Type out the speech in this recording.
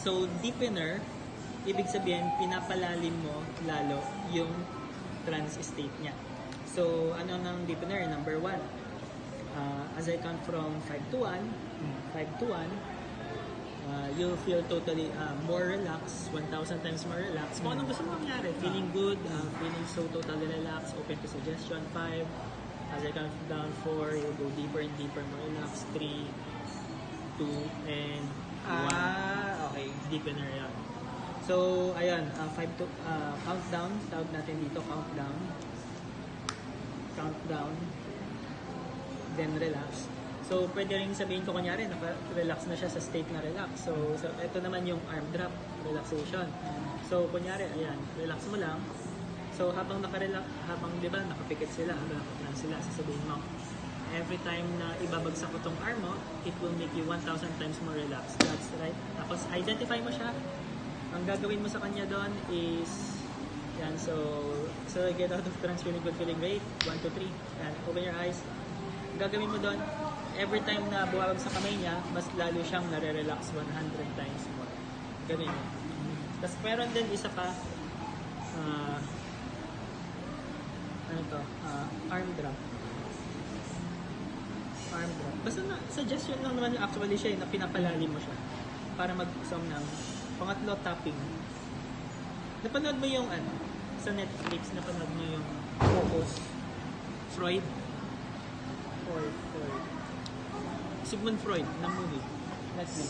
So, deepener, ibig sabihin, pinapalalim mo lalo yung trance state niya. So, ano ng deepener? Number 1. As I count from 5 to 1, you'll feel totally more relaxed, 1,000 times more relaxed. Kung anong gusto mo mangyari, feeling good, feeling so totally relaxed, open to suggestion. 5, as I count down 4, you'll go deeper and deeper, more relaxed. 3, 2, and 1. Okay. Deepener yan. So, ayan, 5 to, countdown, tawag natin dito, countdown, then relax. So, pwede rin sabihin ko, kunyari, naka-relax na siya sa state na relax. So ito naman yung arm drop, relaxation. So, kunyari, ayan, relax mo lang. So, habang di ba, nakapikit sila, habang nakaplan sila, sasabihin mo, every time na ibabagsak ko tong arm mo, it will make you 1,000 times more relaxed. That's right. Tapos, identify mo siya. Ang gagawin mo sa kanya doon is, yan, so get out of trance, feeling good, feeling great. 1, 2, 3. Yan, open your eyes. Gagawin mo doon, every time na buwawag sa kamay niya, mas lalo siyang nare-relax 100 times more. Ganun yun. Tapos meron din isa pa, arm drop. Basta na, suggestion lang naman actually siya, na pinapalalim mo siya para mag-sum ng pangatlo, tapping. Napanood mo yung sa Netflix, napanood mo yung Focus. Freud. Sigmund Freud na movie. Netflix.